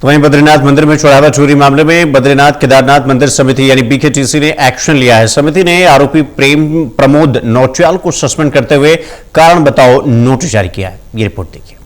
तो वहीं बद्रीनाथ मंदिर में चढ़ावा चोरी मामले में बद्रीनाथ केदारनाथ मंदिर समिति यानी बीकेटीसी ने एक्शन लिया है। समिति ने आरोपी प्रमोद नौटियाल को सस्पेंड करते हुए कारण बताओ नोटिस जारी किया है। ये रिपोर्ट देखिए।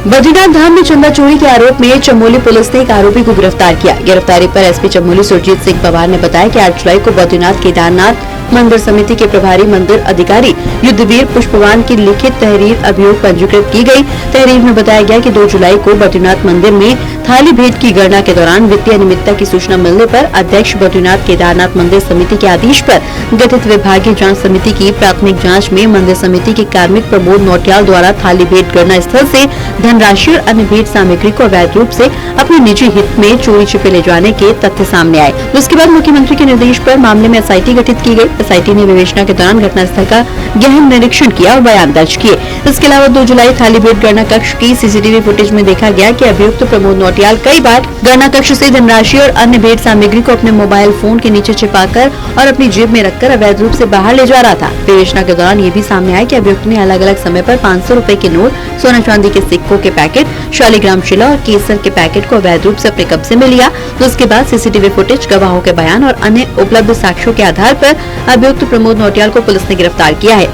बद्रीनाथ धाम में चंदा चोरी के आरोप में चमोली पुलिस ने एक आरोपी को गिरफ्तार किया। गिरफ्तारी पर एसपी चमोली सुरजीत सिंह पवार ने बताया कि 8 जुलाई को बद्रीनाथ केदारनाथ मंदिर समिति के प्रभारी मंदिर अधिकारी युद्धवीर पुष्पवान की लिखित तहरीर अभियोग पंजीकृत की गई। तहरीर में बताया गया कि 2 जुलाई को बद्रीनाथ मंदिर में थाली भेंट की गणना के दौरान वित्तीय अनियमितता की सूचना मिलने पर अध्यक्ष बद्रीनाथ केदारनाथ मंदिर समिति के आदेश पर गठित विभागीय जांच समिति की प्राथमिक जांच में मंदिर समिति के कार्मिक प्रमोद नौटियाल द्वारा थाली भेंट गणना स्थल से धनराशि और अन्य भेंट सामग्री को अवैध रूप से अपने निजी हित में चोरी छिपे ले जाने के तथ्य सामने आए। उसके बाद मुख्यमंत्री के निर्देश पर मामले में एसआईटी गठित की गई। एसआईटी ने विवेचना के दौरान घटनास्थल का गहन निरीक्षण किया और बयान दर्ज किए। इसके अलावा 2 जुलाई थाली भेंट गणना कक्ष की सीसीटीवी फुटेज में देखा गया कि अभियुक्त प्रमोद नौटियाल कई बार गणना कक्ष से धनराशि और अन्य भेंट सामग्री को अपने मोबाइल फोन के नीचे छिपाकर और अपनी जेब में रखकर अवैध रूप से बाहर ले जा रहा था। विवेचना के दौरान ये भी सामने आया कि अभियुक्त ने अलग अलग समय पर 500 रुपए के नोट, सोना चांदी के सिक्कों के पैकेट, शालिग्राम शिला और केसर के पैकेट को अवैध रूप से अपने कब्जे में लिया। उसके बाद सीसीटीवी फुटेज, गवाहों के बयान और अन्य उपलब्ध साक्ष्यों के आधार पर अभियुक्त प्रमोद नौटियाल को पुलिस ने गिरफ्तार किया है।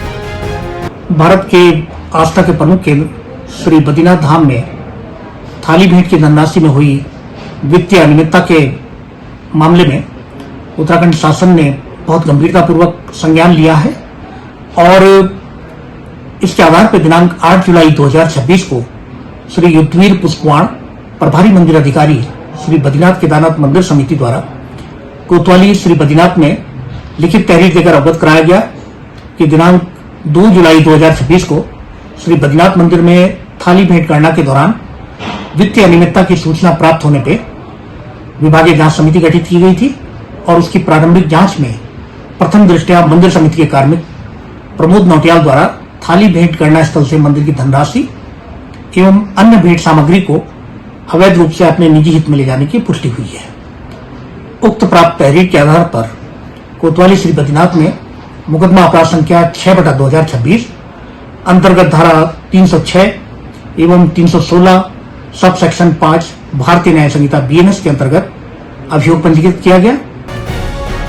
भारत के आस्था के प्रमुख केंद्र श्री बद्रीनाथ धाम में थाली भेंट की धनराशि में हुई वित्तीय अनियमितता के मामले में उत्तराखंड शासन ने बहुत गंभीरतापूर्वक संज्ञान लिया है और इसके आधार पर दिनांक 8 जुलाई 2026 को श्री युद्धवीर पुष्पवान प्रभारी मंदिर अधिकारी श्री बद्रीनाथ केदारनाथ मंदिर समिति द्वारा कोतवाली श्री बद्रीनाथ में लिखित तहरीर देकर अवगत कराया गया कि दिनांक 2 जुलाई 2026 को श्री बद्रीनाथ मंदिर में थाली भेंट गणना के दौरान वित्तीय अनियमितता की सूचना प्राप्त होने पर विभागीय जांच समिति गठित की गई थी और उसकी प्रारंभिक जांच में प्रथम दृष्टया मंदिर समिति के कार्मिक प्रमोद नौटियाल द्वारा थाली भेंट गणना स्थल से मंदिर की धनराशि एवं अन्य भेंट सामग्री को अवैध रूप से अपने निजी हित में ले जाने की पुष्टि हुई है। उक्त प्राप्त तहरीर के आधार पर कोतवाली श्री बद्रीनाथ में मुकदमा अपराध संख्या 6/2026 अंतर्गत धारा 306 एवं 316 सब सेक्शन 5 भारतीय न्याय संहिता बीएनएस के अंतर्गत अभियोग पंजीकृत किया गया।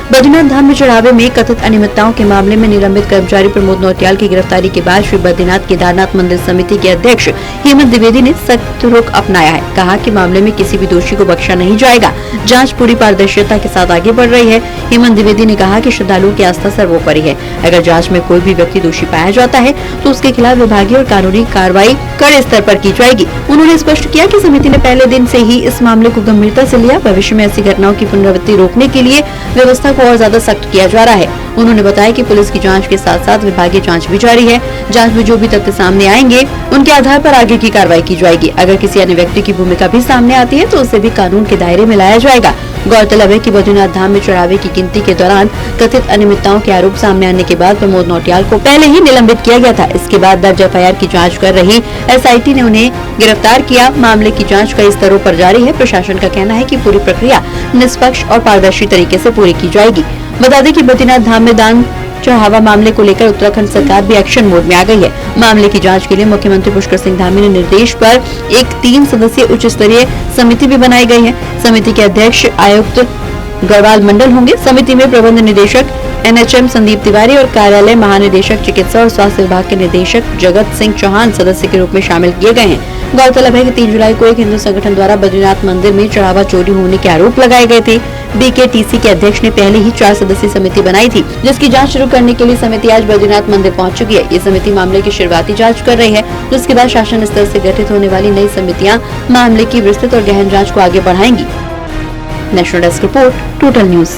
बद्रीनाथ धाम में चढ़ावे में कथित अनियमितताओं के मामले में निलंबित कर्मचारी प्रमोद नौटियाल की गिरफ्तारी के बाद श्री बद्रीनाथ केदारनाथ मंदिर समिति के अध्यक्ष हेमंत द्विवेदी ने सख्त रुख अपनाया है। कहा कि मामले में किसी भी दोषी को बख्शा नहीं जाएगा। जांच पूरी पारदर्शिता के साथ आगे बढ़ रही है। हेमंत द्विवेदी ने कहा कि श्रद्धालुओं की आस्था सर्वोपरि है। अगर जांच में कोई भी व्यक्ति दोषी पाया जाता है तो उसके खिलाफ विभागीय और कानूनी कार्रवाई कड़े स्तर पर की जाएगी। उन्होंने स्पष्ट किया कि समिति ने पहले दिन से ही इस मामले को गंभीरता से लिया। भविष्य में ऐसी घटनाओं की पुनरावृत्ति रोकने के लिए व्यवस्था को और ज्यादा सख्त किया जा रहा है। उन्होंने बताया कि पुलिस की जांच के साथ साथ विभागीय जांच भी जारी है। जांच में जो भी तथ्य सामने आएंगे उनके आधार पर आगे की कार्रवाई की जाएगी। अगर किसी अन्य व्यक्ति की भूमिका भी सामने आती है तो उसे भी कानून के दायरे में लाया जाएगा। गौरतलब है कि बद्रीनाथ धाम में चढ़ावे की गिनती के दौरान कथित अनियमितताओं के आरोप सामने आने के बाद प्रमोद नौटियाल को पहले ही निलंबित किया गया था। इसके बाद दर्ज एफआईआर की जांच कर रही एसआईटी ने उन्हें गिरफ्तार किया। मामले की जांच कई स्तरों पर जारी है। प्रशासन का कहना है कि पूरी प्रक्रिया निष्पक्ष और पारदर्शी तरीके से पूरी की जाएगी। बता दें कि बद्रीनाथ धाम में दान चढ़ावा मामले को लेकर उत्तराखंड सरकार भी एक्शन मोड में आ गई है। मामले की जांच के लिए मुख्यमंत्री पुष्कर सिंह धामी ने निर्देश पर एक 3 सदस्यीय उच्च स्तरीय समिति भी बनाई गई है। समिति के अध्यक्ष आयुक्त गढ़वाल मंडल होंगे। समिति में प्रबंध निदेशक एनएचएम संदीप तिवारी और कार्यालय महानिदेशक चिकित्सा और स्वास्थ्य विभाग के निदेशक जगत सिंह चौहान सदस्य के रूप में शामिल किए गए हैं। गौरतलब है कि 3 जुलाई को एक हिंदू संगठन द्वारा बद्रीनाथ मंदिर में चढ़ावा चोरी होने के आरोप लगाए गए थे। बीकेटीसी के अध्यक्ष ने पहले ही 4 सदस्यीय समिति बनाई थी, जिसकी जांच शुरू करने के लिए समिति आज बद्रीनाथ मंदिर पहुंच चुकी है। ये समिति मामले की शुरुआती जांच कर रही है, जिसके बाद शासन स्तर से गठित होने वाली नई समितियां मामले की विस्तृत और गहन जांच को आगे बढ़ाएंगी। National desk report, total news.